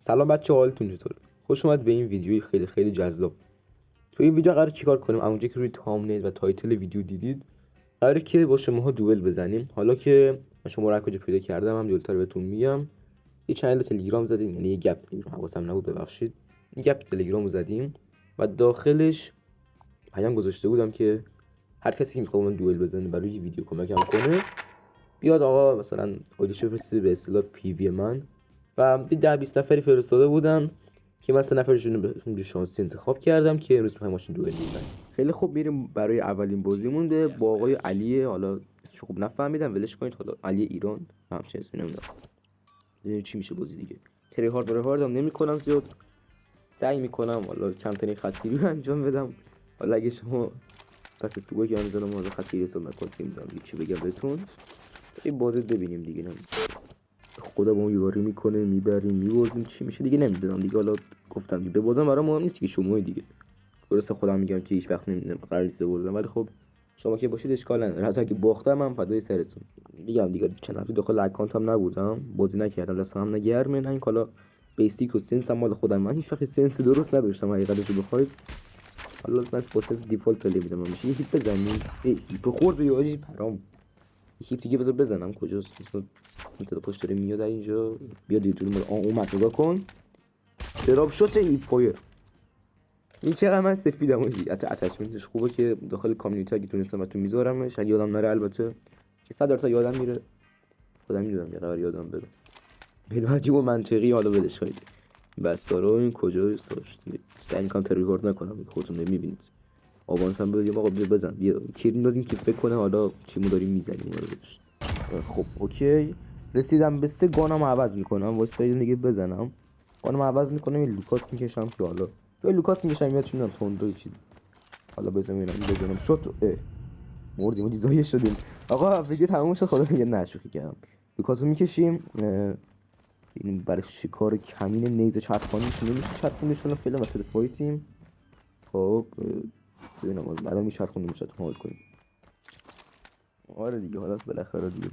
سلام بچه، حالتون چطوره؟ خوش اومد به این ویدیوی خیلی خیلی جذاب. تو این ویدیو قراره چیکار کنیم؟ اونجا که روی تامنیل و تایتل ویدیو دیدید، قراره که با شماها دوئل بزنیم. حالا که من شما رو کجا پیدا کردم هم جلوتر بهتون میگم. یه چنل تلگرام زدیم، یعنی یه گپ تلگرام، حواسم نبود ببخشید. یه گپ تلگرام زدیم و داخلش پیام گذاشته بودم که هر کسی که میخواد من دوئل بزنه برای یه ویدیو کمکم کنه، بیاد آقا مثلا آیدیش بفرسته به اصطلاح پی وی من. و 10-20 نفری فرستاده بودن که من 3 نفرشون رو شانسی انتخاب کردم که امروز می‌خوایم ماشین دوئل بزنیم. خیلی خوب، میریم برای اولین بازیمون با آقای علی. حالا اسمش خوب نفهمیدم، ولش کنید. حالا علی ایران همچین اسمی نمیدونم. ببینیم چی میشه بازی دیگه. تری هارد هم نمی‌کنم زیاد. سعی می‌کنم حالا کمترین خطی رو انجام بدم. حالا اگه شما پس اسکوبو که انجام حالا خطی حساب نکنید می‌ذارم چی بگم بهتون. این بازی ببینیم دیگه. خدا با اون یاری میکنه، میبریم میبازیم، چی میشه دیگه نمیدونم دیگه. حالا گفتم دیگه ببازم برام مهم نیست که شما دیگه. درسته خودم میگم که هیچ وقت قرار نیست ببازم، ولی خب شما که باشید اشکال نداره. حتی اگه باختم هم فدای سرتون. میگم دیگه چند وقتی داخل اکانت هم نبودم، بازی نکردم، دستم هم نگرمه. نه این حالا بیسیک و سنس هم مال خودم، من هیچ وقت سنس درست نداشتم حقیقتش رو بخواید. حالا من با سنس دیفالت پلی میدم. میشه هیچ بزنی هیپ خورد یا آجی پرام. هیپ دیگه بذار بزنم کجاست؟ مثلا پشت داره میاد اینجا. بیاد یه جوری اومد نگاه کن. دراب شات هیپ فایر. این چقدر من سفیدم اونجی. اتچمنتش خوبه که داخل کامیونیتی اگه تونستم براتون میذارمش. اگه یادم نره البته که 100% یادم میره. خودم میدونم یه قرار یادم بره. خیلی عجیب و منطقی. حالا ولش کنید. بس رو این کجاست داشت. سعی می‌کنم تریکورد نکنم، خودتون می‌بینید. آوانس هم بدیم آقا، بزن بیا کیر میندازیم که فکر کنه حالا چیمو داریم میزنیم. خب اوکی، رسیدم به 3. گانم عوض میکنم واسه این دیگه بزنم. گانم عوض میکنم، این لوکاس میکشم که حالا یه لوکاس میکشم یا چی میدونم تندو چیزی. حالا بزنم شات مردیم و دیزایه شدیم. آقا ویدیو تموم شد. خدا میگه نشوخی کردم. لوکاسو میکشیم. این برای شکار کمین نیزه چرخانی که نمیشه چرخونش کنم فعلا واسه فایتیم. خب ببینم الان میچرخونیم میشه حال کنیم. آره دیگه، حالا بالاخره دیگه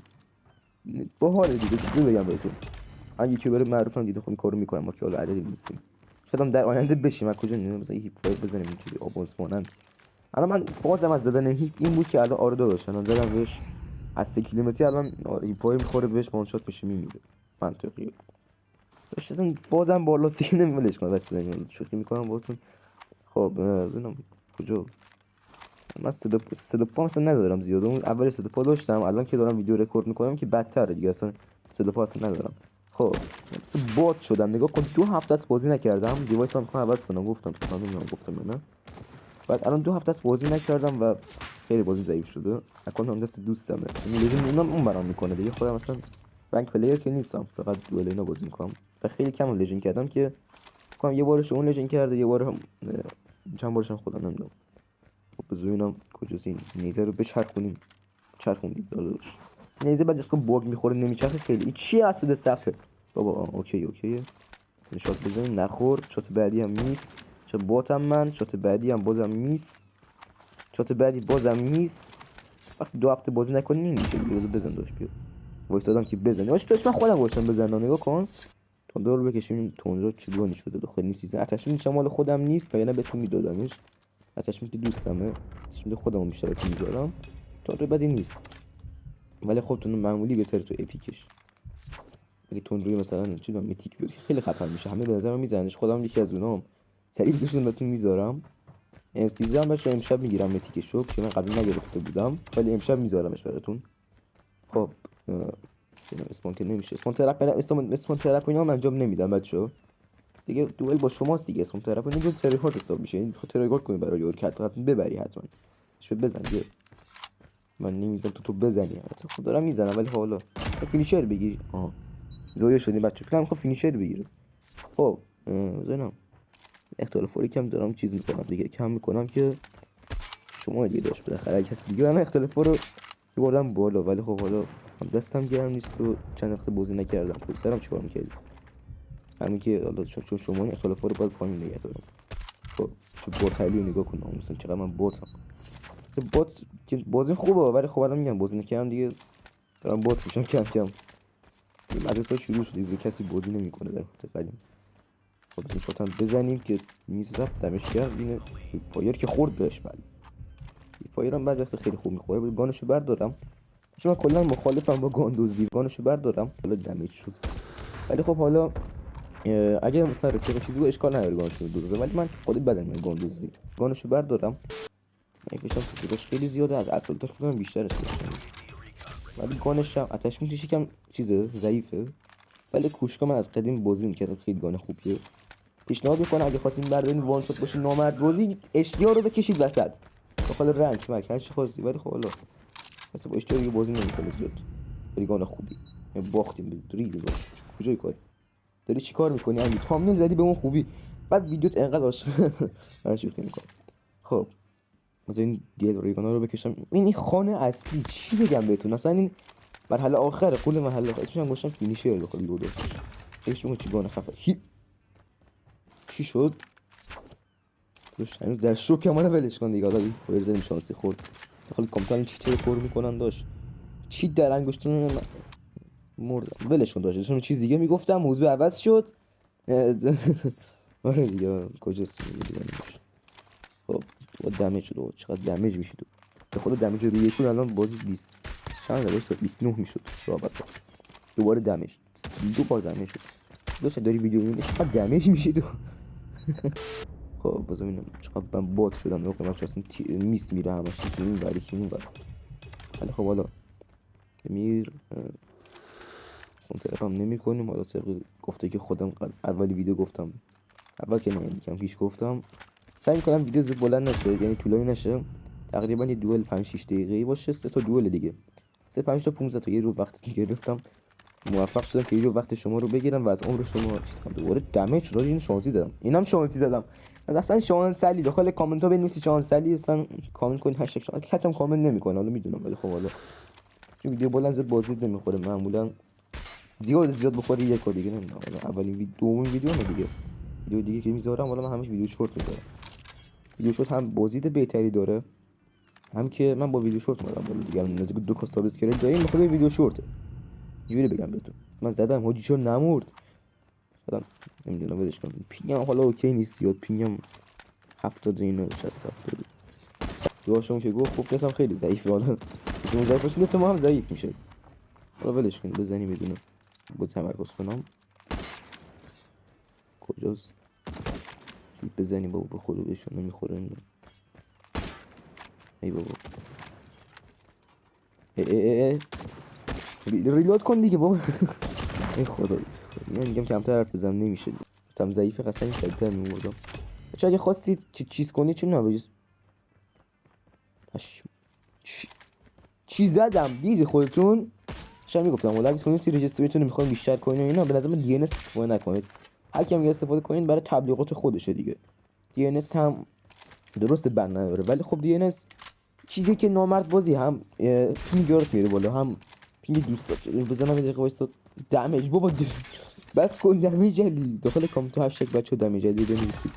باحال دیگه. چی بگم بهتون، من یوتیوبر معروفم دیگه، خب این کارو میکنم ما که حالا عددی نیستیم. شاید در آینده بشیم. از کجا نمیدونم، مثلا هیپ فایر بزنیم اینجوری آبونس مانند. الان من فازم از زدن هیپ این بود که الان آره داداش الان زدم بهش از 3 کیلومتری الان هیپ فایر میخوره بهش وان شات میشه میمیره. منطقیه. داش اصلا فازم بالا سی نمیولش کنم بچه‌ها. شوخی میکنم باهاتون. خب ببینم کجا. من صدا پا مثلا ندارم زیاد. اون اول صدا پا داشتم، الان که دارم ویدیو رکورد میکنم که بدتره دیگه، اصلا صدا پا اصلا ندارم. خب مثلا بات شدم. نگاه کن 2 هفته است بازی نکردم. دیوایسم میخوام عوض کنم. گفتم نه. بعد الان 2 هفته است بازی نکردم و خیلی بازی ضعیف شده. اکانتم دست دوستمه. لژند اون برام میکنه دیگه. خودم مثلا رنگ پلیر که نیستم، فقط دوئل اینا بازی میکنم و خیلی کم لژند کردم که کنم یه بارش اون لژند کرده، یه بار هم چند بارش هم خودم نمیدونم. خب بذار ببینم کجاست این نیزه رو بچرخونیم. چرخوندیم داداش. نیزه بعد از که باگ میخوره نمیچرخه. خیلی این چی اسید صفه بابا. اوکیه شات بزنیم نخورد. شات بعدی هم میس. چه باتم من. شات بعدی هم بازم میس. شات بعدی بازم میس. وقتی 2 هفته بازی نکنی نمیشه. بذار بزن داش بیا. وایس دادم که بزنی. واش من خودم وایسم بزنم. نگاه کن تندر رو بکشیم. تندر چگونی شده داخل نیست. سیزن اتشمنت مال خودم نیست وگرنه بهتون میدادمش. اتشمنت دوستمه. اتشمنت خودمو بیشتر بهتون میذارم. تندر بدی نیست ولی خب تو معمولی بهتره تو اپیکش. ولی تندروی مثلا چی دارم میتیک بیاد خیلی خفن میشه. همه به نظرم میزننش. خودم یکی از اونام. سریع دوستون بهتون میذارم. ام13 هم بچا امشب میگیرم میتیکشو که من قبل نگرفته بودم ولی امشب میذارمش براتون. خب اسپون که نمیشه. اسپون ترپ اینا هم انجام نمیدم بچا دیگه. دوئل با شماست دیگه. اسپون ترپ اینا تری هارد حساب میشه. این خاطر ریکورد کنید برای یور کات ببری حتما. شو بزن دیگه. من نمیذارم تو بزنی. خب دارم میزنم ولی حالا فینیشر بگیر. زویا شدیم بچه. فکر کنم فینیشر بگیره. خب بزنم اختلافی کم دارم چیز میکنم دیگه. کم میکنم که شما دیگه داشت بالاخره کسی دیگه من اختلافا رو بردم بالا. ولی خب حالا دستم گرم نیست و چند وقت بازی نکردم. پشت سرم چیکار میکردی؟ همین که حالا چون شما این اختلافا رو باید پایین نگه دارم. خب چه باتلی رو نگاه کنم مثلا چقدر من باتم. مثلا بات که بازی خوبه ولی خب الان میگم بازی نکردم دیگه دارم بات میشم کم کم. مدرسه شروع شد دیگه کسی بازی نمیکنه در حالت قدیم. خب این شات هم بزنیم که میز رفت دمش کرد. این فایر که خورد بهش. بله فایر هم بعضی وقت خیلی خوب میخوره. گانشو بردارم چون من کلا مخالفم با گان دزدی. گانشو بردارم حالا دمیج شد. ولی خب حالا اگه مثلا رفیق چیزی بود اشکال نداره گانشو بدوزه، ولی من خودی بدم میاد گان دزدی. گانشو بردارم. من فکرم که صداش خیلی زیاده، از اصل تا فکرم بیشتر است. ولی گانش هم آتش میتیش یکم چیزه ضعیفه، ولی کوشکا من از قدیم بازی میکردم خیلی گان خوبیه. پیشنهاد میکنم اگه خواستین بردارین وان شات باشه نامرد بازی اشتیار رو بکشید وسط داخل رنگ مرک هر چی خواستی. ولی خب حالا مثلا با اشتیار دیگه بازی نمیکنه زیاد. ولی گان خوبی باختیم به ریدی باش. کجای کاری داری چی کار میکنی؟ همین تامنیل زدی به اون خوبی، بعد ویدیوت انقدر عاشق من شوخی میکنم. خب مثلا این دیل ریگانا رو بکشم. این خانه اصلی چی بگم بهتون، مثلا این مرحله آخر قول مرحله آخر اسمش هم گوشم فینیشر داخل لودو. اسمش چی گانه خفه چی شد؟ داشت هنوز در شوک منو ولش کن دیگه. حالا فایر زدیم شانسی خورد. داخل کامپیوتر چی چه پر میکنن داشت چی در انگشتون من مردم. ولش کن داشت چون چیز دیگه میگفتم موضوع عوض شد. آره دیگه کجاست دیگه. خب تو دمیج شد. چقدر دمیج میشید به خود دمیج روی یکون الان بازی 20 چند داره 29 میشد رابط. دوباره دمیج دو بار دمیج شد. داشت داری ویدیو میبینی چقدر دمیج میشید. خب بازم اینم چقدر من بات شدم نگاه کنم اصلا میس میره همش که این وری که اون ور. ولی خب حالا میر اصلا ترپم نمی کنیم. حالا طبق گفته که خودم اولی ویدیو گفتم، اول که نمیدونم پیش گفتم سعی میکنم ویدیو زیاد بلند نشه، یعنی طولانی نشه. تقریبا یه دوئل 5 6 دقیقه‌ای باشه. 3 تا دوئل دیگه 3 5 تا 15 تا یه رو وقت گرفتم. موفق شدم که یه رو وقت شما رو بگیرم و از عمر شما چیز کنم. دوباره دمیج شد. این شانسی زدم. اینم شانسی زدم. اصلا شانسلی داخل کامنت ها بنویسید شانسلی اصلا کامنت کنید هشتگ شانس. کسی هم کامنت نمیکنه حالا میدونم، ولی خب حالا چون ویدیو بلند زیاد بازی نمیخوره معمولا. زیاد بخوره یک و دیگه نمیدونم. حالا اولین ویدیو دومین ویدیو دیگه ویدیو دیگه که میذارم حالا من همش ویدیو شورت میذارم. ویدیو شورت هم بازدید بهتری داره، هم که من با ویدیو شورت اومدم بالا دیگه. نزدیک 2 کا سابسکرایب داریم بخاطر ویدیو شورت. جوری بگم بهتون من زدم حاجی چون نمورد زدم نمیدونم ولش کن. پینگم حالا اوکی نیست زیاد. پینگم 70 اینو 60 70 دواشون که گفتم خیلی ضعیفه. حالا اون ضعیف باشه تو ما هم ضعیف میشه. حالا ولش کن بزنیم بدونم با تمرکز کنم کجاست بزنیم بابا به خدا بهشون نمیخوره. ای بابا ریلود کن دیگه بابا. ای خدا من میگم کمتر حرف بزنم نمیشه. گفتم ضعیفه قسمی سریعتر میمردم. بچه اگه خواستید که چیز کنید چون نباید چی زدم دیدی خودتون شما میگفتم ولی اگه تونستی رجستریتون رو میخواین بیشتر کنین و اینا به نظر من دی ان اس استفاده نکنید. هر کی میگه استفاده کنین برای تبلیغات خودشه دیگه. دی ان اس هم درسته بند نداره ولی خب دی ان اس چیزی که نامرد بازی هم پینگ یارت میره بالا هم پینگ دوست داره. بزنم یه دقیقه وایسا دمیج بابا بس کن دمیج علی داخل کامنت هشتگ بچه دمیج علی بنویسید.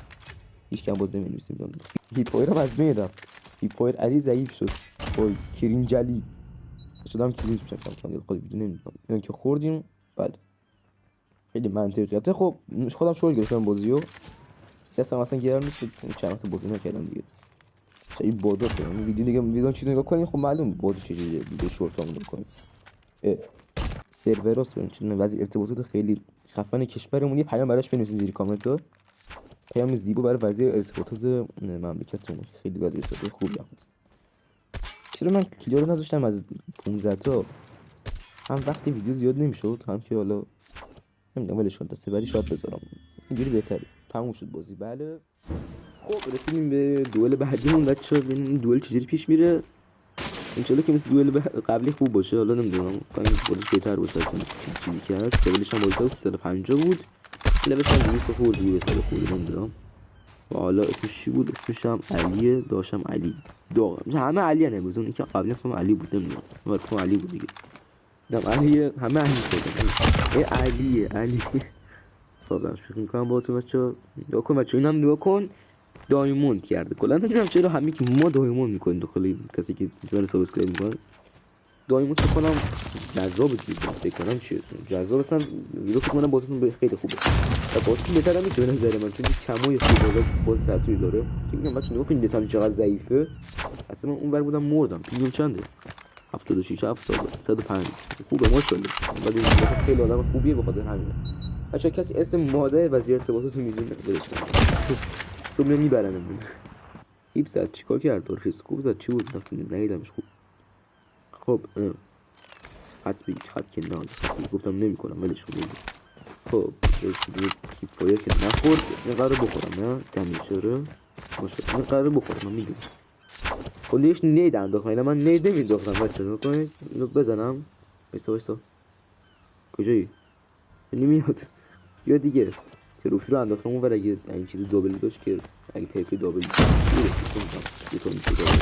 هیچ کم باز نمی‌نویسیم. هیپویر هم از بین رفت. هیپویر علی ضعیف شد. وای کرینج علی شدم کلیش میشم کم کم ویدیو نمیدونم اینا که خوردیم. بله خیلی منطقیه. خب خودم شغل گرفتم بازیو دستم اصلا گرم نیست چند وقت بازی نکردم دیگه. چه بادا شد ویدیو دیگه ویدیو چیزی نگاه کنین خب معلوم بود چجوریه ویدیو شورت هم نگاه کنین. سرورات رو چون وضع ارتباطات خیلی خفن کشورمون یه پیام براش بنویسین زیر کامنت ها. پیام زیبا برای وضع ارتباطات مملکتمون خیلی وضع ارتباطات خوبی هست. چرا من کلیو رو نذاشتم از 15 تا هم وقتی ویدیو زیاد نمیشد هم که حالا نمیدونم ولش کن دسته بری شاید بذارم اینجوری بهتره. تموم شد بازی. بله خب رسیدیم به دوئل بعدیمون بچه‌ها. ببینیم دوئل چجوری پیش میره. انشالله که مثل دوئل قبلی خوب باشه. حالا نمیدونم کنم بازیش بهتر باشه از چیزی که هست. لولش هم بالاتر 350 بود. لولش هم 200 خورد دیگه 100 خورد نمیدونم. و حالا اسمش چی بود؟ اسمش هم علیه. داشتم علی همه علی ان امروز. اون که قبلی هم علی بود نمیدونم وقتی علی بود دیگه. دم علیه همه علی شدن. علی خب دارم فکر میکنم با تو بچه‌ها نگاه کن بچه‌ها اینم نگاه کن دایموند کرده. کلا نمیدونم چرا همین که ما دایموند میکنیم داخل کسی که چنل سابسکرایب میکنه. دایموند فکر کنم جذاب بود، فکر کنم چیه جذاب اصلا رو فکر کنم بازیتون خیلی خوبه و بازیتون بهتر هم میشه به نظر من، چون کموی خوبه باز تاثیر داره که میگم بچه‌ها نگاه کنید دتام چقدر ضعیفه. اصلا من اونور بودم مردم. پینگم چنده؟ 76 70 105 خوبه ماشاءالله. بعد این خیلی آدم خوبیه به خاطر همینه. بچه‌ها کسی اسم ماده و زیر ارتباطاتو میدونه ولش کن. صبح میبرنمون. هیپ زد چیکار کرد؟ دور ریسکوب زد چی بود؟ ندیدمش خوب. خب خط بگی خط که نه گفتم نمیکنم ولش کن. خب رسیدیم هیپ فایر که نخورد. این قراره بخورم نه دمیشاره باشه این قراره بخورم من میدونم. کلیش نید انداختم اینا من نید نمیداختم بچه نکنید اینو بزنم. وایسا کجایی؟ نمیاد یا دیگه تروفی رو انداختم اون ور اگه این چیز دوبلی داشت که اگه پیپی دوبلی یه تو میشه دوبلی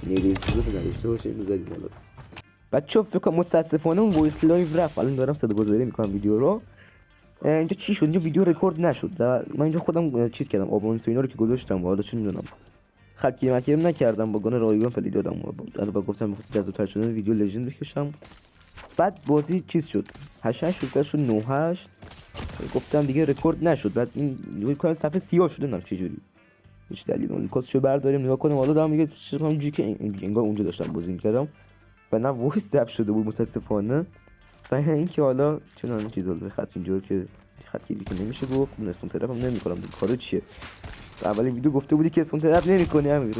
نید این چیز رو نداشته باشه اینو زدیم حالا. بچه فکر کنم متاسفانه اون وایس لایو رفت. الان دارم صدا گذاری میکنم ویدیو رو. اینجا چی شد؟ اینجا ویدیو رکورد نشد و من اینجا خودم چیز کردم آبونس اینا رو که گذاشتم و حالا چه میدونم خط کیمتی نکردم با گان رایگان پلی دادم و با گفتم میخوام جذاب‌تر شدن ویدیو لژند بکشم. بعد بازی چیز شد 8 شد 9 گفتم دیگه رکورد نشد. بعد این کار صفحه سیاه شده نمیدونم چه جوری هیچ دلیل اون کاتشو برداریم نگاه کنیم. حالا دارم میگه چون جی که انگار اونجا داشتم بازی میکردم و نه وایس ضبط شده بود متاسفانه. و این که حالا چون این چیزا رو خط اینجور که خط کیری که نمیشه گفت من اسم طرفم نمیکنم کارو چیه. اولین ویدیو گفته بودی که اسم طرف نمیکنی همین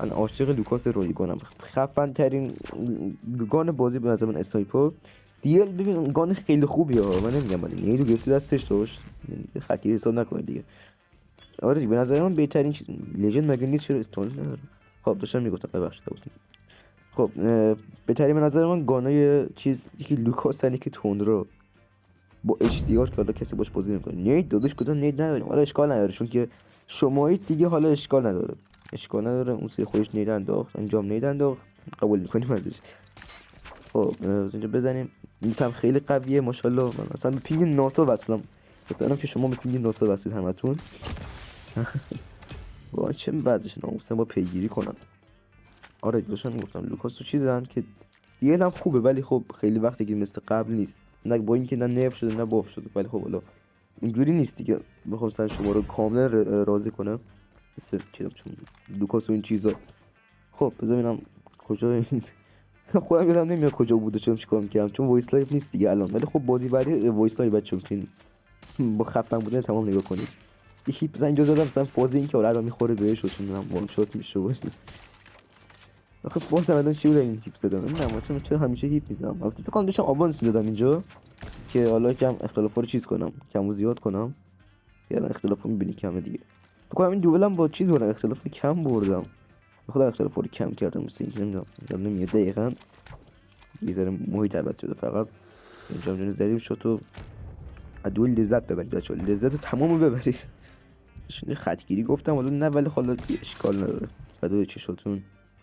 من عاشق لوکاس رویگانم. خفن ترین گان بازی به نظر من اسنایپر دیل. ببین گان خیلی خوبیه من نمیگم ولی یه دو گرفتی دستش داشت خطی حساب نکنید دیگه. آره به نظر من بهترین چیز لژند مگه نیست چرا استون نداره. خب داشتم میگفتم ببخشید دوستان. خب بهترین به نظر من گانای چیز یکی لوکاس یعنی که توندرو با اشتیاق که حالا کسی باش بازی نمیکنه. نید داداش کدوم نید نداریم حالا اشکال نداره چون که شمایید دیگه حالا اشکال نداره اون سری خودش نید انداخت انجام نید انداخت قبول میکنیم ازش. خب اینجا بزنیم میگم خیلی قویه ماشاءالله. من اصلا به پینگ ناسا وصلم گفتم که شما به پینگ ناسا وصلید همتون. وای چه وضعش ناموسن با پیگیری کنن. آره داشتم گفتم لوکاس تو چیزن که دیگه هم خوبه ولی خب خیلی وقتی که مثل قبل نیست. نه با اینکه نه نرف شده نه باف شده ولی خب حالا اینجوری نیست دیگه. بخوام مثلا شما رو کاملا راضی کنم مثل چیزا چون لوکاس و این چیزا. خب بذار ببینم کجا این خودم یادم نمیاد کجا بوده چیکار می‌کردم چون وایس لایو نیست دیگه الان. ولی خب بازی بعدی وایس لایو بچه‌ها میتونین با خفتن بودن تمام نگاه کنید. یکی بزن اینجا زدم مثلا فاز این که الان میخوره بهش و چون وان شات میشه باشه. آخه باز الان چی بود این هیپ زدم نمیدونم چرا همیشه هیپ میزنم. البته فکر کنم داشتم آبانس میدادم اینجا که حالا کم اختلافا رو چیز کنم کم و زیاد کنم. یعنی اختلافو میبینی کمه دیگه. فکر کنم این دوبلم با چیز بردم اختلاف کم بردم. خدا اختلافا رو کم کردم مثل اینکه نمیدونم دقیقاً یه ذره محیط عوض شده فقط اینجا جون زدیم شد و ادول لذت ببرید بچه‌ها لذت تمامو ببرید. خطگیری گفتم حالا نه ولی حالا اشکال نداره. فدای چشاتون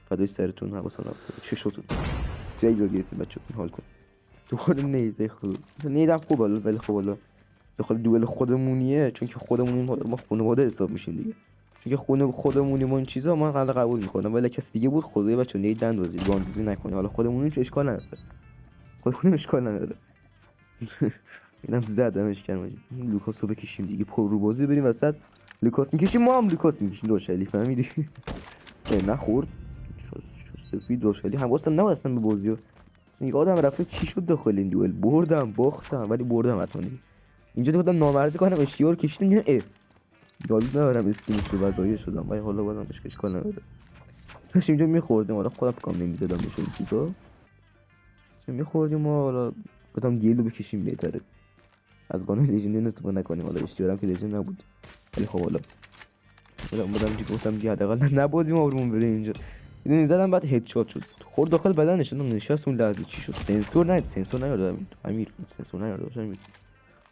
فدای سرتون حواسم نبود چشاتون جایی رو گرفتیم بچه‌ها حال کن. دوباره نیده خود نیدم خوب حالا ولی خب حالا داخل دوئل خودمونیه چون که خودمونیم ما خانواده حساب میشیم دیگه چون که خونه خودمونیم و این چیزا من حالا قبول میکنم ولی کسی دیگه بود خدای بچه‌ها نیدن اندازی گاندوزی نکنی حالا خودمونیم چه اشکال نداره خودمون اشکال نداره. اینم زدمش کردم لوکاس رو بکشیم دیگه پر رو بازی بریم وسط لوکاس میکشیم ما هم لوکاس میکشیم روشلی فهمیدی. نخورد سفید روشلی حواسم نبود اصلا به بازیو اصلا یادم رفته چی شد داخل این دوئل بردم باختم ولی بردم حتما. اینجا دیگه نامردی کنم اشتیار کشیدم یه یادی ندارم اسکینش رو وضعیه شدم ولی حالا بازم اشکال نداره. داشت اینجا میخوردیم حالا خودم فکرم نمیزدم بهشون چیزا چه میخوردیم حالا گفتم گیلو بکشیم بهتره از گانه لژند استفاده نکنیم. حالا اشتیارم که لژند نبود ولی خب حالا اومدم دیگه گفتم دیگه حداقل نبازیم آروم بریم اینجا میدونی زدم بعد هدشات شد خورد داخل بدنش نشست اون لحظه چی شد سنسور نیاردم امیر سنسور نیاردم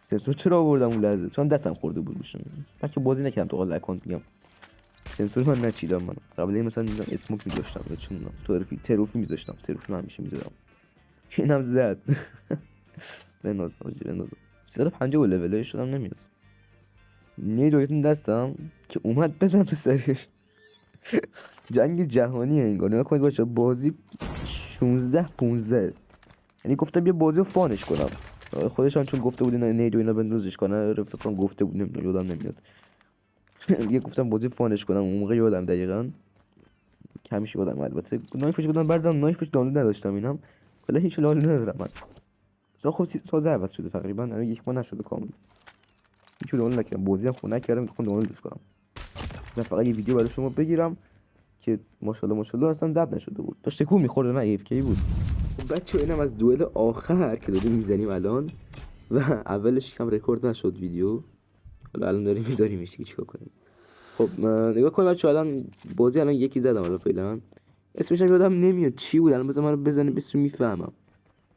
سنسور چرا آوردم اون لحظه چون دستم خورده بود روش من که بازی نکردم تو قال اکانت میگم سنسور من نچیدم من قبلا مثلا میذاشتم اسموک میذاشتم یا چون تروفی میذاشتم تروفی همیشه میذارم اینم زد بناز 350 لول شدم نمیاد نیرویتون دستم که اومد بزن تو سرش. جنگ جهانی انگار نگاه کنید بچه‌ها بازی 16 15. یعنی گفتم یه بازی رو فانش کنم. خودشان چون گفته بودین نید و اینا بندازش کنه، فکر کنم گفته بود، نمیدونم یادم نمیاد. یه گفتم بازی فانش کنم، اون موقع یادم دقیقاً کمیش یادم. البته نایفش بودم بردم، نایفش دانلود نداشتم، اینم کلا هیچ دانلود ندارم من. تا خب تازه عوض شده تقریبا، الان یک ماه نشده کامل. هیچ دانلود نکردم، بازی هم خود نکردم که دانلودش کنم. من فقط یه ویدیو برای شما بگیرم که ماشاءالله اصلا ضبط نشده بود، داشت تکون می‌خورد نه ایف کی بود. خب بچه اینم از دوئل آخر که داریم میزنیم الان و اولش کم رکورد نشد ویدیو، حالا الان داریم میذاریمش دیگه چیکار کنیم. خب نگاه کن بچه، الان بازی الان یکی زدم الان فعلا، اسمش هم یادم نمیاد چی بود، الان بذار من رو بزنیم اسمش میفهمم.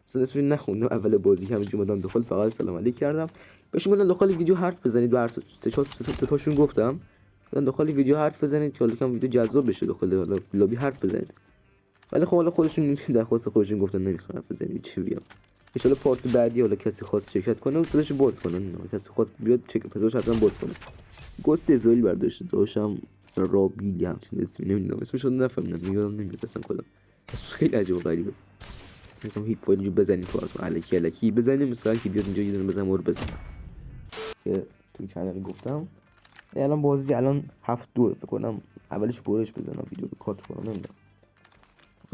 اصلا اسمش نخوندم اول بازی، همینجوری اومدم داخل فقط سلام علیک کردم بهشون، گفتم داخل ویدیو حرف بزنید و هر سه تاشون گفتم داخل ویدیو حرف بزنید که حالا کم ویدیو جذاب بشه، داخل لابی حرف بزنید. ولی خب حالا خودشون درخواست خودشون گفتن نمیخوام حرف بزنید، چی بگم. ان شاء الله پارت بعدی حالا کسی خواست شرکت کنه و صداشو باز کنه، کسی خواست بیاد چک پزاش حتما باز کنه. گوست ازولی برداشته داشتم، رابیل همچین اسمی نمیدونم اسمش رو نفهمیدم، یادم نمیاد اصلا کلا اسمش خیلی عجیب و غریبه. میگم هیپ فایل اینجا بزنیم تو از الکی بزنیم، مثلا که بیاد اینجا یه دونه بزنم رو بزنم که تو چنل گفتم. الان بازی الان 7-2 فکر کنم، اولش برش بزنم ویدیو رو کات کنم، نمیدونم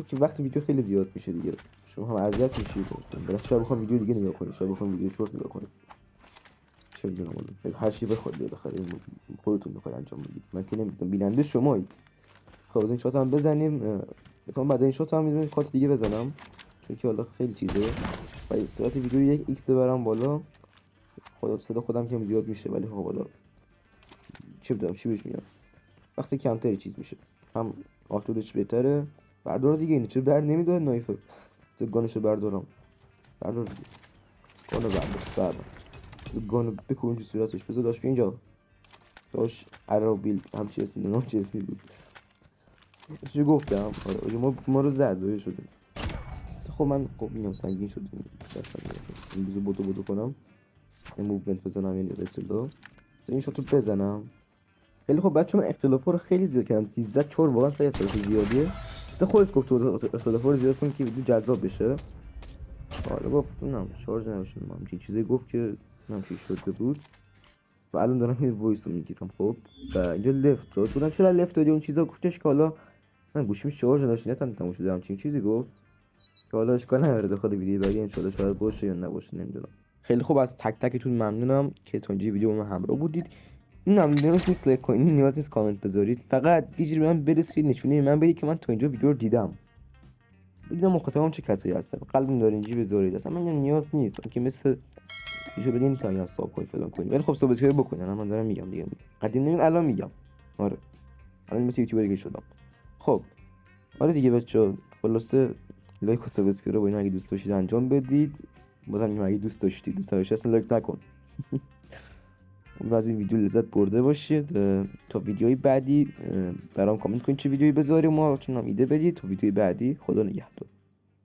که وقتی ویدیو خیلی زیاد میشه دیگه شما هم اذیت میشید. بعد شاید بخوام ویدیو دیگه نگاه کنید، شاید بخوام ویدیو شورت نگاه کنید، چه میدونم والله هر چی بخواد بخرید خودتون بخواید انجام بدید، من که نمیدونم، بیننده شمایید. خب از این شات هم بزنیم، مثلا بعد این شات هم میدونم کات دیگه بزنم چون که حالا خیلی چیزه و سرعت ویدیو 1 ایکس ببرم بالا. خدا صدا خودم که زیاد میشه، ولی خب حالا چه بدونم چی بهش میگم، وقتی کمتری چیز میشه هم آپلودش بهتره. بردار دیگه، اینو چرا بر نمیداره نایف گانشو بردارم، بردار دیگه گانو برداشت بعد گانو بکوبیم تو صورتش. بذار داشت اینجا داش عرابیل همچی اسمی نام چه اسمی بود چی گفتم. آره ما رو زد زوی شدیم. خب من خب میگم سنگین شدیم دستم این بزو بودو کنم، یه موومنت بزنم یعنی رسیدو این شاتو بزنم. خیلی خب بچه‌ها اختلافا رو خیلی زیاد کردم، 13-4 واقعا خیلی اختلاف زیادیه. تا خودش گفت تو اختلافا رو زیاد کن که ویدیو جذاب بشه. حالا گفتم شارژ نمیشم همچین چیزی گفت که همچین شده بود و الان دارم این وایس رو میگیرم. خب و اینجا لفت داد بودم، چرا لفت دادی اون چیزا گفتش که حالا من گوشیم شارژ نداشت نتم تموم شده همچین چیزی گفت که حالا اشکال نداره داخل ویدیو بعدی ان شاء شاید باشه یا نباشه نمیدونم. خیلی خوب از تک تکتون ممنونم که تا اینجا ویدیو من همراه بودید. اینم نیاز نیست لایک کنید، نیاز نیست کامنت بذارید، فقط یه جوری به من برسید نشونه من بدید که من تا اینجا ویدیو رو دیدم، ببینم مخاطبم چه کسی هستن، قلبم داره اینجوری بذارید. اصلا من نیاز نیست که مثل یه بدین نیست یا ساب کنید فلان کنید، ولی خب سابسکرایب بکنید. من دارم میگم دیگه، قدیم نمیگم الان میگم. آره الان مثل یوتیوبر دیگه شدم. خب آره دیگه بچه‌ها، خلاصه لایک و سابسکرایب رو اگه دوست داشتید انجام بدید. بازم میگم اگه دوست داشتید، دوست داشتید اصلا لایک نکن. از این ویدیو لذت برده باشید. تا ویدیوی بعدی برام کامنت کنید چه ویدیویی بذاریم و چون ایده بدید تا ویدیوی بعدی. خدا نگهدار.